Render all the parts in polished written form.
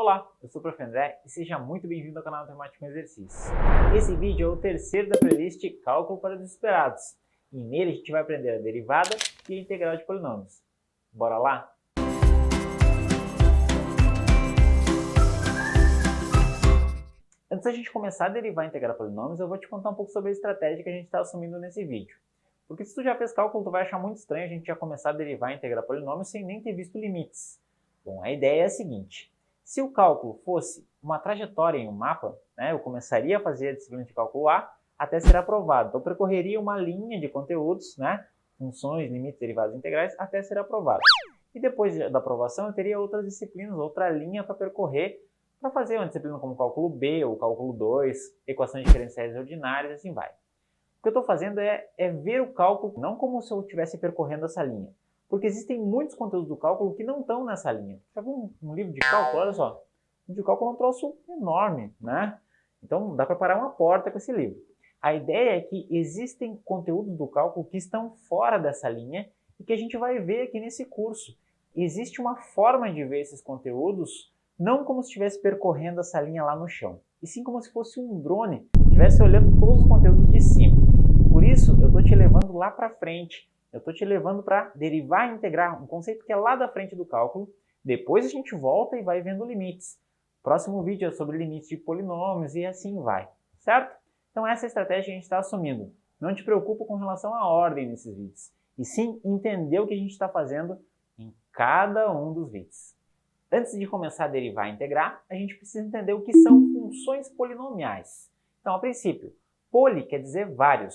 Olá, eu sou o Prof. André e seja muito bem-vindo ao canal Matemática com Exercícios. Esse vídeo é o terceiro da playlist Cálculo para Desesperados e nele a gente vai aprender a derivada e a integral de polinômios. Bora lá? Antes da gente começar a derivar e integrar polinômios, eu vou te contar um pouco sobre a estratégia que a gente está assumindo nesse vídeo. Porque se tu já fez cálculo, tu vai achar muito estranho a gente já começar a derivar e integrar polinômios sem nem ter visto limites. Bom, a ideia é a seguinte. Se o cálculo fosse uma trajetória em um mapa, eu começaria a fazer a disciplina de cálculo A até ser aprovado. Então, eu percorreria uma linha de conteúdos, funções, limites, derivadas integrais, até ser aprovado. E depois da aprovação, eu teria outras disciplinas, outra linha para percorrer, para fazer uma disciplina como cálculo B ou cálculo 2, equações diferenciais ordinárias, assim vai. O que eu estou fazendo é ver o cálculo não como se eu estivesse percorrendo essa linha, porque existem muitos conteúdos do cálculo que não estão nessa linha. Já viu um livro de cálculo? Olha só, o livro de cálculo é um troço enorme, Então dá para parar uma porta com esse livro. A ideia é que existem conteúdos do cálculo que estão fora dessa linha e que a gente vai ver aqui nesse curso. Existe uma forma de ver esses conteúdos não como se estivesse percorrendo essa linha lá no chão, e sim como se fosse um drone, estivesse olhando todos os conteúdos de cima. Por isso, eu estou te levando lá para frente. Eu estou te levando para derivar e integrar, um conceito que é lá da frente do cálculo. Depois a gente volta e vai vendo limites. Próximo vídeo é sobre limites de polinômios e assim vai, certo? Então essa é a estratégia que a gente está assumindo. Não te preocupa com relação à ordem nesses vídeos, e sim entender o que a gente está fazendo em cada um dos vídeos. Antes de começar a derivar e integrar, a gente precisa entender o que são funções polinomiais. Então, a princípio, poli quer dizer vários,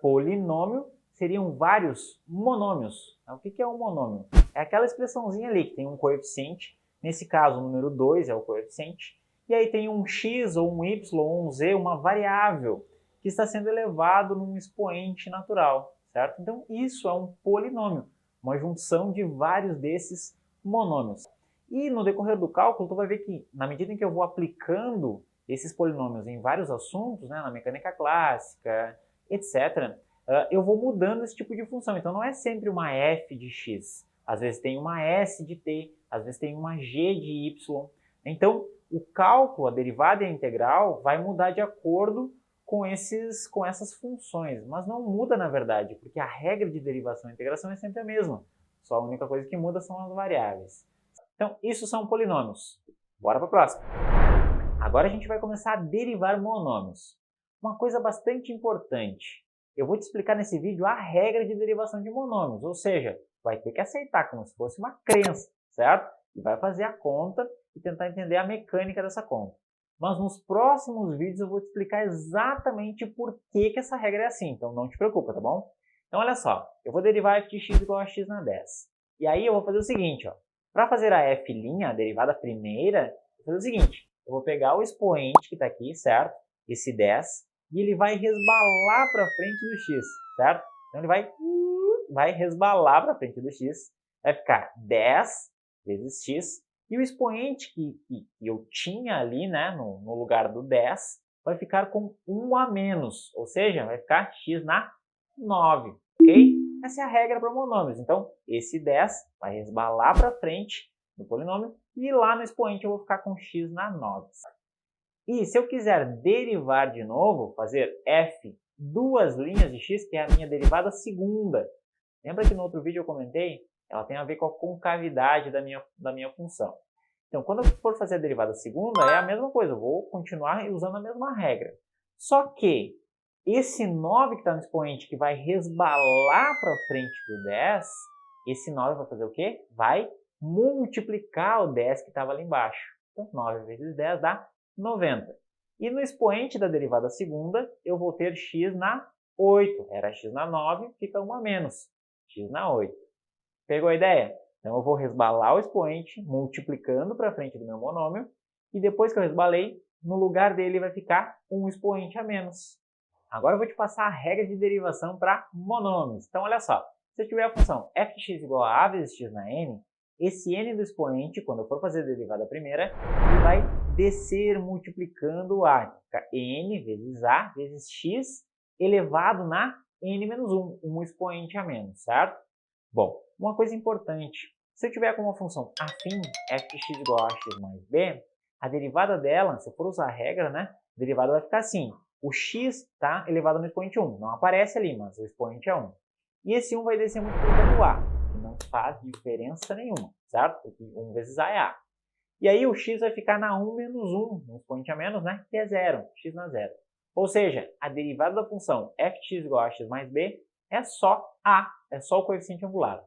Polinômio seriam vários monômios. O que é um monômio? É aquela expressãozinha ali que tem um coeficiente, nesse caso o número 2 é o coeficiente, e aí tem um x ou um y ou um z, uma variável, que está sendo elevado num expoente natural, certo? Então isso é um polinômio, uma junção de vários desses monômios. E no decorrer do cálculo, tu vai ver que na medida em que eu vou aplicando esses polinômios em vários assuntos, na mecânica clássica, etc., eu vou mudando esse tipo de função. Então não é sempre uma f de x. Às vezes tem uma s de t, às vezes tem uma g de y. Então o cálculo, a derivada e a integral, vai mudar de acordo com essas funções. Mas não muda na verdade, porque a regra de derivação e integração é sempre a mesma. Só a única coisa que muda são as variáveis. Então isso são polinômios. Bora para a próxima. Agora a gente vai começar a derivar monômios. Uma coisa bastante importante. Eu vou te explicar nesse vídeo a regra de derivação de monômios, ou seja, vai ter que aceitar como se fosse uma crença, certo? E vai fazer a conta e tentar entender a mecânica dessa conta. Mas nos próximos vídeos eu vou te explicar exatamente por que essa regra é assim, então não te preocupa, tá bom? Então olha só, eu vou derivar f de x igual a x na 10. E aí eu vou fazer o seguinte, para fazer a f', a derivada primeira, eu vou fazer o seguinte, eu vou pegar o expoente que está aqui, certo? Esse 10, e ele vai resbalar para frente do x, certo? Então ele vai resbalar para frente do x, vai ficar 10 vezes x, e o expoente que eu tinha ali, no lugar do 10, vai ficar com 1 a menos, ou seja, vai ficar x na 9, ok? Essa é a regra para monômios. Então, esse 10 vai resbalar para frente no polinômio, e lá no expoente eu vou ficar com x na 9. E se eu quiser derivar de novo, fazer f duas linhas de x, que é a minha derivada segunda. Lembra que no outro vídeo eu comentei? Ela tem a ver com a concavidade da minha função. Então, quando eu for fazer a derivada segunda, é a mesma coisa. Eu vou continuar usando a mesma regra. Só que esse 9 que está no expoente, que vai resbalar para frente do 10, esse 9 vai fazer o quê? Vai multiplicar o 10 que estava ali embaixo. Então, 9 vezes 10 dá 90. E no expoente da derivada segunda, eu vou ter x na 8. Era x na 9, fica 1 a menos. X na 8. Pegou a ideia? Então eu vou resbalar o expoente, multiplicando para frente do meu monômio, e depois que eu resbalei, no lugar dele vai ficar um expoente a menos. Agora eu vou te passar a regra de derivação para monômios. Então olha só, se eu tiver a função f de x igual a vezes x na n, esse n do expoente, quando eu for fazer a derivada primeira, ele vai descer multiplicando o a. Fica n vezes a vezes x elevado na n menos 1, um expoente a menos, certo? Bom, uma coisa importante, Se eu tiver com uma função afim, f de x igual a x mais b, a derivada dela, se eu for usar a regra, né, a derivada vai ficar assim. O x está elevado no expoente 1. Não aparece ali, mas o expoente é 1. E esse 1 vai descer multiplicando o a, que não faz diferença nenhuma, certo? Porque 1 vezes a é a. E aí o x vai ficar na 1 menos 1, no expoente a menos, né, que é 0, x na 0. Ou seja, a derivada da função f de x igual a x mais b é só a, é só o coeficiente angular.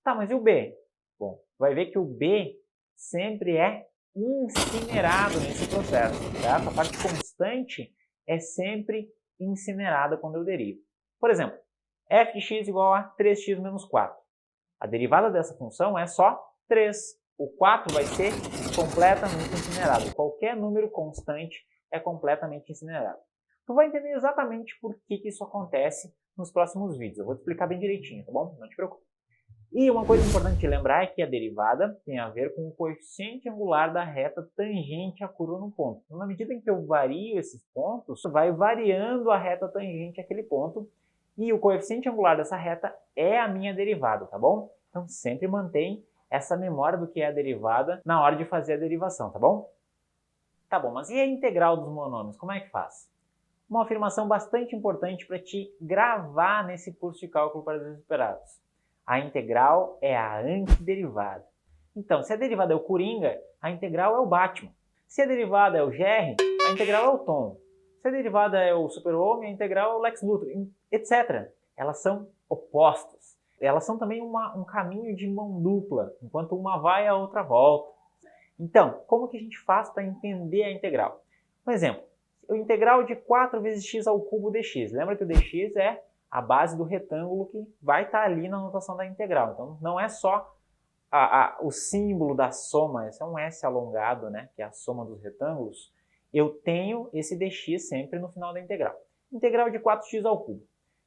Tá, mas e o b? Bom, vai ver que o b sempre é incinerado nesse processo, certo? A parte constante é sempre incinerada quando eu derivo. Por exemplo, f de x igual a 3x menos 4. A derivada dessa função é só 3. O 4 vai ser completamente incinerado. Qualquer número constante é completamente incinerado. Tu vai entender exatamente por que isso acontece nos próximos vídeos. Eu vou te explicar bem direitinho, tá bom? Não te preocupe. E uma coisa importante de lembrar é que a derivada tem a ver com o coeficiente angular da reta tangente à curva no ponto. Então, na medida em que eu vario esses pontos, vai variando a reta tangente àquele ponto, e o coeficiente angular dessa reta é a minha derivada, tá bom? Então sempre mantém essa memória do que é a derivada na hora de fazer a derivação, tá bom? Tá bom, mas e a integral dos monômios? Como é que faz? Uma afirmação bastante importante para te gravar nesse curso de cálculo para desesperados. A integral é a antiderivada. Então, se a derivada é o Coringa, a integral é o Batman. Se a derivada é o Jerry, a integral é o Tom. Se a derivada é o Super-Homem, a integral é o Lex Luthor, etc. Elas são opostas. Elas são também um caminho de mão dupla. Enquanto uma vai, a outra volta. Então, como que a gente faz para entender a integral? Por exemplo, o integral de 4 vezes x ao cubo dx. Lembra que o dx é a base do retângulo que vai estar ali na notação da integral. Então, não é só o símbolo da soma, esse é um S alongado, né, que é a soma dos retângulos. Eu tenho esse dx sempre no final da integral. Integral de 4x ao cubo.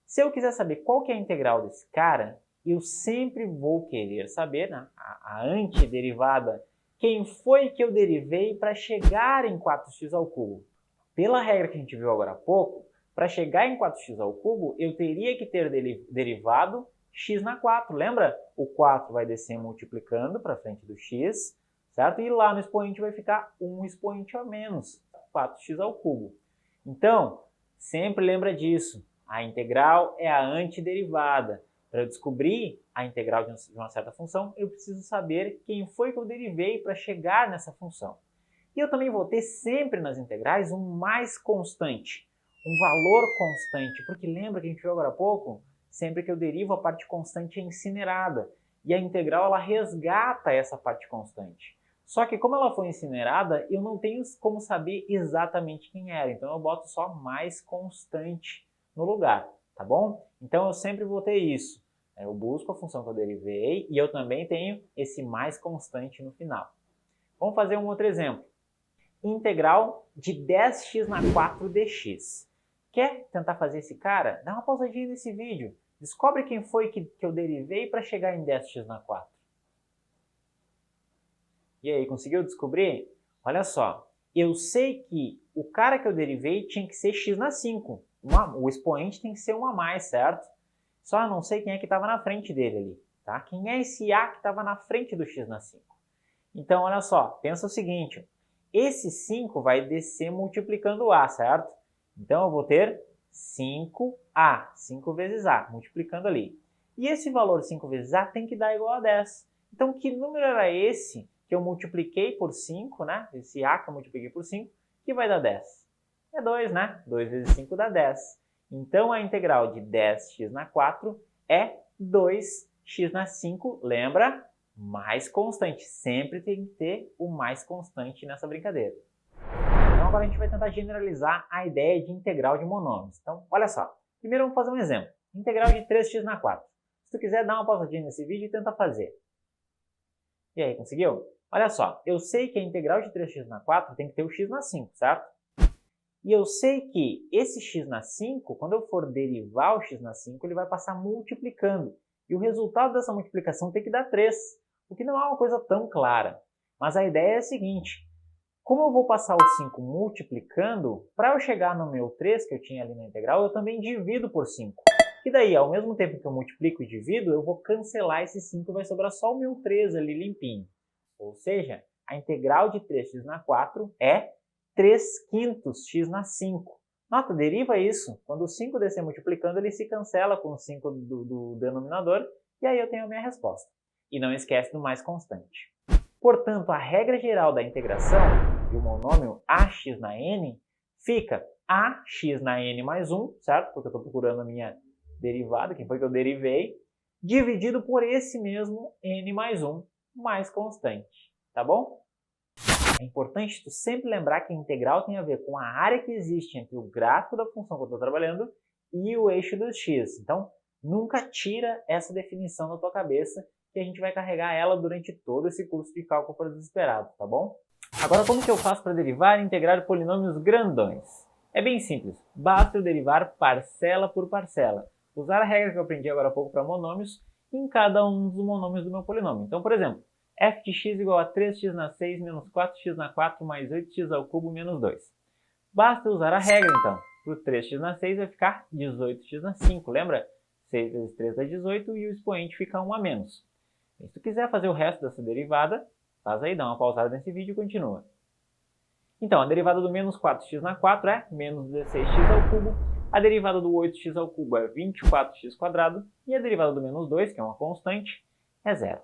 Se eu quiser saber qual que é a integral desse cara, eu sempre vou querer saber, né, a antiderivada, quem foi que eu derivei para chegar em 4x ao cubo. Pela regra que a gente viu agora há pouco, para chegar em 4x ao cubo, eu teria que ter derivado x na 4. Lembra? O 4 vai descer multiplicando para frente do x, certo? E lá no expoente vai ficar um expoente a menos, 4x ao cubo. Então, sempre lembra disso. A integral é a antiderivada. Para eu descobrir a integral de uma certa função, eu preciso saber quem foi que eu derivei para chegar nessa função. E eu também vou ter sempre nas integrais um mais constante, um valor constante, porque lembra que a gente viu agora há pouco? Sempre que eu derivo, a parte constante é incinerada. E a integral ela resgata essa parte constante. Só que como ela foi incinerada, eu não tenho como saber exatamente quem era. Então eu boto só mais constante no lugar, tá bom? Então eu sempre vou ter isso. Eu busco a função que eu derivei e eu também tenho esse mais constante no final. Vamos fazer um outro exemplo. Integral de 10x na 4 dx. Quer tentar fazer esse cara? Dá uma pausadinha nesse vídeo. Descobre quem foi que eu derivei para chegar em 10x na 4. E aí, conseguiu descobrir? Olha só, eu sei que o cara que eu derivei tinha que ser x na 5. O expoente tem que ser 1 a mais, certo? Só não sei quem é que estava na frente dele ali. Tá? Quem é esse a que estava na frente do x na 5? Então, olha só, pensa o seguinte. Esse 5 vai descer multiplicando o a, certo? Então, eu vou ter 5a, 5 vezes a, multiplicando ali. E esse valor 5 vezes a tem que dar igual a 10. Então, que número era esse que eu multipliquei por 5, né? Esse a que eu multipliquei por 5, que vai dar 10? É 2, né? 2 vezes 5 dá 10. Então, a integral de 10x na 4 é 2x na 5, lembra? Mais constante. Sempre tem que ter o mais constante nessa brincadeira. Então agora a gente vai tentar generalizar a ideia de integral de monômios. Então, olha só. Primeiro vamos fazer um exemplo. Integral de 3x na 4. Se tu quiser, dá uma pausadinha nesse vídeo e tenta fazer. E aí, conseguiu? Olha só, eu sei que a integral de 3x na 4 tem que ter o x na 5, certo? E eu sei que esse x na 5, quando eu for derivar o x na 5, ele vai passar multiplicando. E o resultado dessa multiplicação tem que dar 3, o que não é uma coisa tão clara. Mas a ideia é a seguinte, como eu vou passar o 5 multiplicando, para eu chegar no meu 3, que eu tinha ali na integral, eu também divido por 5. E daí, ao mesmo tempo que eu multiplico e divido, eu vou cancelar esse 5 e vai sobrar só o meu 3 ali limpinho. Ou seja, a integral de 3x na 4 é 3/5 x na 5. Nota, deriva isso. Quando o 5 descer multiplicando, ele se cancela com o 5 do denominador, e aí eu tenho a minha resposta. E não esquece do mais constante. Portanto, a regra geral da integração de um monômio ax na n fica ax na n mais 1, certo? Porque eu estou procurando a minha derivada, que foi que eu derivei, dividido por esse mesmo n mais 1, mais constante, tá bom? É importante tu sempre lembrar que a integral tem a ver com a área que existe entre o gráfico da função que eu estou trabalhando e o eixo dos x. Então, nunca tira essa definição da tua cabeça, que a gente vai carregar ela durante todo esse curso de cálculo para desesperados, tá bom? Agora, como que eu faço para derivar e integrar polinômios grandões? É bem simples, basta eu derivar parcela por parcela. Usar a regra que eu aprendi agora há pouco para monômios em cada um dos monômios do meu polinômio. Então, por exemplo, f de x igual a 3x na 6 menos 4x na 4 mais 8x ao cubo menos 2. Basta usar a regra, então. Para o 3x na 6 vai ficar 18x na 5, lembra? 6 vezes 3 dá 18 e o expoente fica 1 a menos. E se tu quiser fazer o resto dessa derivada, faz aí, dá uma pausada nesse vídeo e continua. Então, a derivada do menos 4x na 4 é menos 16x ao cubo, a derivada do 8x ao cubo é 24x quadrado, e a derivada do menos 2, que é uma constante, é zero.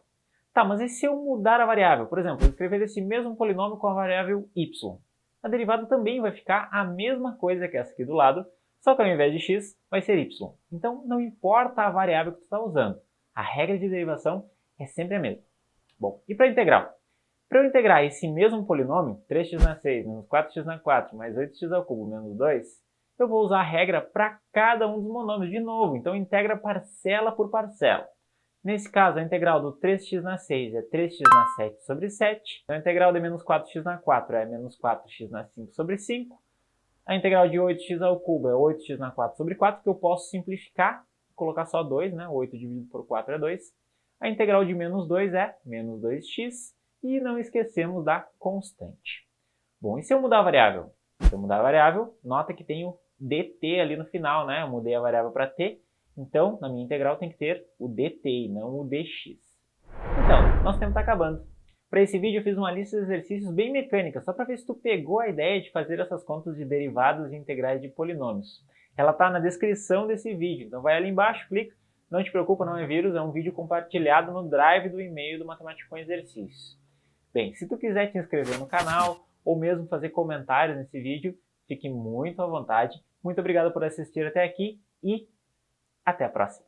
Tá, mas e se eu mudar a variável? Por exemplo, eu escrever esse mesmo polinômio com a variável y. A derivada também vai ficar a mesma coisa que essa aqui do lado, só que ao invés de x, vai ser y. Então, não importa a variável que tu está usando. A regra de derivação é sempre a mesma. Bom, e para integral? Para eu integrar esse mesmo polinômio, 3x na 6 menos 4x na 4 mais 8x ao cubo menos 2, eu vou usar a regra para cada um dos monômios de novo. Então, integra parcela por parcela. Nesse caso, a integral do 3x na 6 é 3x na 7 sobre 7. A integral de menos 4x na 4 é menos 4x na 5 sobre 5. A integral de 8x ao cubo é 8x na 4 sobre 4, que eu posso simplificar, colocar só 2, né? 8 dividido por 4 é 2. A integral de menos 2 é menos 2x. E não esquecemos da constante. Bom, e se eu mudar a variável? Se eu mudar a variável, nota que tem o dt ali no final, né? Eu mudei a variável para t. Então, na minha integral tem que ter o dt e não o dx. Então, nosso tempo está acabando. Para esse vídeo eu fiz uma lista de exercícios bem mecânica, só para ver se tu pegou a ideia de fazer essas contas de derivadas e integrais de polinômios. Ela está na descrição desse vídeo, então vai ali embaixo, clica. Não te preocupa, não é vírus, é um vídeo compartilhado no drive do e-mail do Matemática com Exercícios. Bem, se tu quiser te inscrever no canal ou mesmo fazer comentários nesse vídeo, fique muito à vontade. Muito obrigado por assistir até aqui e até a próxima!